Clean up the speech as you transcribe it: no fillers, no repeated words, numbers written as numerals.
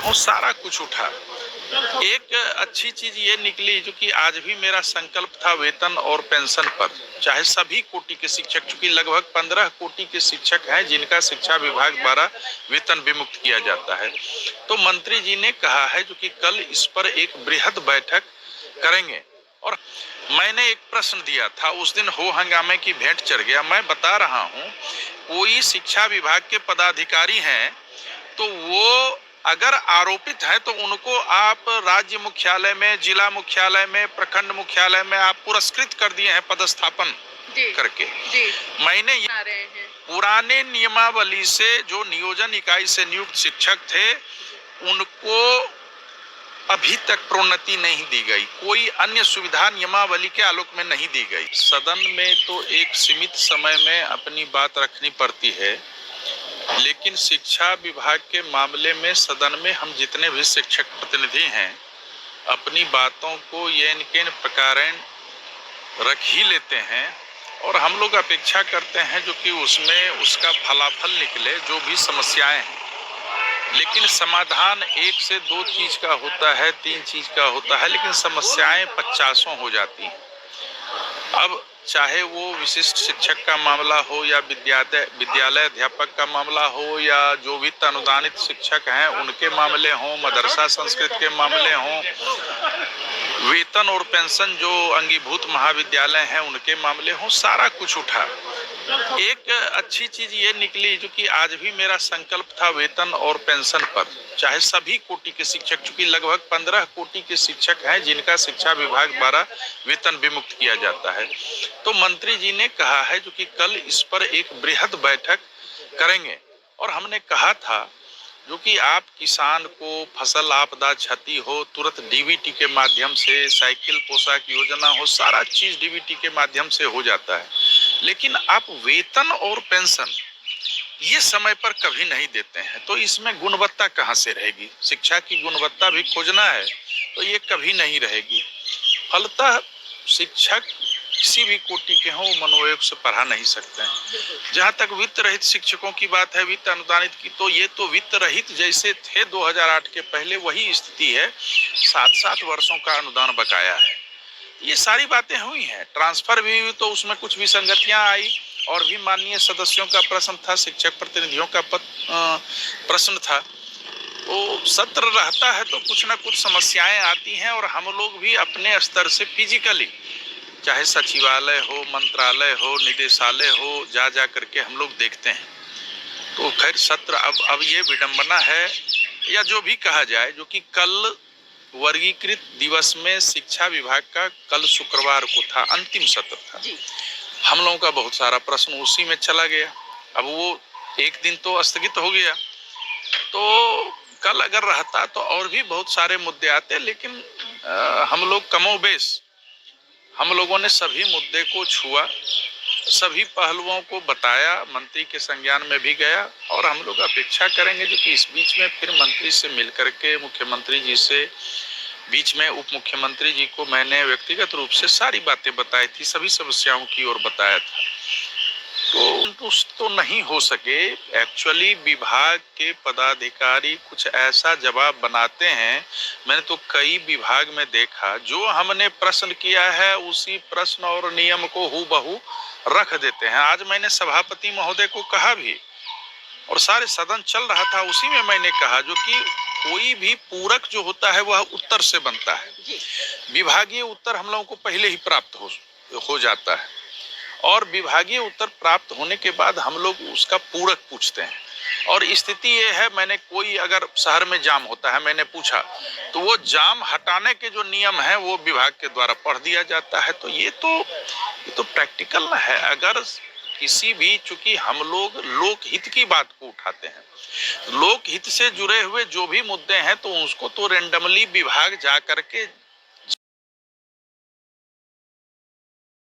हूँ, सारा कुछ उठा। एक अच्छी चीज ये निकली जो कि आज भी मेरा संकल्प था वेतन और पेंशन पर, चाहे सभी कोटि के शिक्षक, चूंकि लगभग 15 कोटि के शिक्षक हैं जिनका शिक्षा विभाग द्वारा वेतन विमुक्त किया जाता है। तो मंत्री जी ने कहा है जो कि कल इस पर एक बृहद बैठक करेंगे। और मैंने एक प्रश्न दिया था, उस दिन हो हंगामे की भेंट चढ़ गया। मैं बता रहा हूँ, कोई शिक्षा विभाग के पदाधिकारी हैं तो वो अगर आरोपित है तो उनको आप राज्य मुख्यालय में, जिला मुख्यालय में, प्रखंड मुख्यालय में आप पुरस्कृत कर दिए हैं पदस्थापन करके। मैंने पुराने नियमावली से जो नियोजन इकाई से नियुक्त शिक्षक थे उनको अभी तक प्रोन्नति नहीं दी गई, कोई अन्य सुविधा नियमावली के आलोक में नहीं दी गई। सदन में तो एक सीमित समय में अपनी बात रखनी पड़ती है, लेकिन शिक्षा विभाग के मामले में सदन में हम जितने भी शिक्षक प्रतिनिधि हैं अपनी बातों को ये केन प्रकार रख ही लेते हैं और हम लोग अपेक्षा करते हैं जो कि उसमें उसका फलाफल निकले, जो भी समस्याएं हैं। लेकिन समाधान 1 से 2 चीज का होता है, 3 चीज का होता है, लेकिन समस्याएं 50 हो जाती हैं। अब चाहे वो विशिष्ट शिक्षक का मामला हो या विद्यालय अध्यापक का मामला हो या जो भी अनुदानित शिक्षक हैं उनके मामले हों, मदरसा संस्कृत के मामले हों, वेतन और पेंशन जो अंगीभूत महाविद्यालय हैं उनके मामले हों, सारा कुछ उठा। एक अच्छी चीज ये निकली जो कि आज भी मेरा संकल्प था वेतन और पेंशन पर, चाहे सभी कोटि के शिक्षक, चूंकि लगभग 15 कोटि के शिक्षक हैं जिनका शिक्षा विभाग द्वारा वेतन विमुक्त किया जाता है। तो मंत्री जी ने कहा है जो कि कल इस पर एक बृहद बैठक करेंगे। और हमने कहा था जो कि आप किसान को फसल आपदा क्षति हो तुरंत डीबीटी के माध्यम से, साइकिल पोशाक योजना हो, सारा चीज डीबीटी के माध्यम से हो जाता है, लेकिन आप वेतन और पेंशन ये समय पर कभी नहीं देते हैं। तो इसमें गुणवत्ता कहाँ से रहेगी? शिक्षा की गुणवत्ता भी खोजना है तो ये कभी नहीं रहेगी। फलतः शिक्षक किसी भी कोटि के हों मनोयोग से पढ़ा नहीं सकते हैं। जहाँ तक वित्त रहित शिक्षकों की बात है, वित्त अनुदानित की, तो ये तो वित्त रहित जैसे थे 2008 के पहले वही स्थिति है। 7-7 वर्षों का अनुदान बकाया है। ये सारी बातें हुई हैं। ट्रांसफर भी हुई तो उसमें कुछ विसंगतियां आई और भी माननीय सदस्यों का प्रश्न था, शिक्षक प्रतिनिधियों का प्रश्न था। तो सत्र रहता है तो कुछ ना कुछ समस्याएं आती हैं और हम लोग भी अपने स्तर से फिजिकली, चाहे सचिवालय हो, मंत्रालय हो, निदेशालय हो, जा करके हम लोग देखते हैं। तो खैर सत्र अब ये विडंबना है या जो भी कहा जाए जो कि कल वर्गीकृत दिवस में शिक्षा विभाग का कल शुक्रवार को था, अंतिम सत्र था। हम लोगों का बहुत सारा प्रश्न उसी में चला गया। अब वो एक दिन तो स्थगित हो गया, तो कल अगर रहता तो और भी बहुत सारे मुद्दे आते, लेकिन हम लोग कमोबेश हम लोगों ने सभी मुद्दे को छुआ, सभी पहलुओं को बताया, मंत्री के संज्ञान में भी गया और हम लोग अपेक्षा करेंगे जो कि इस बीच में फिर मंत्री से मिलकर के, मुख्यमंत्री जी से, बीच में उप मुख्यमंत्री जी को मैंने व्यक्तिगत रूप से सारी बातें बताई थी, सभी समस्याओं की ओर बताया था। तो नहीं हो सके। एक्चुअली विभाग के पदाधिकारी कुछ ऐसा जवाब बनाते हैं, मैंने तो कई विभाग में देखा, जो हमने प्रश्न किया है उसी प्रश्न और नियम को हूबहू रख देते हैं। आज मैंने सभापति महोदय को कहा भी और सारे सदन चल रहा था, उसी में मैंने कहा जो कि कोई भी पूरक जो होता है वह उत्तर से बनता है। विभागीय उत्तर हम लोगों को पहले ही प्राप्त हो जाता है और विभागीय उत्तर प्राप्त होने के बाद हम लोग उसका पूरक पूछते हैं। और स्थिति ये है, मैंने कोई अगर शहर में जाम होता है मैंने पूछा तो वो जाम हटाने के जो नियम है वो विभाग के द्वारा पढ़ दिया जाता है। तो ये तो प्रैक्टिकल ना है। अगर किसी भी, चूंकि हम लोग लोकहित की बात को उठाते हैं, लोकहित से जुड़े हुए जो भी मुद्दे हैं तो उसको तो रेंडमली विभाग जा करके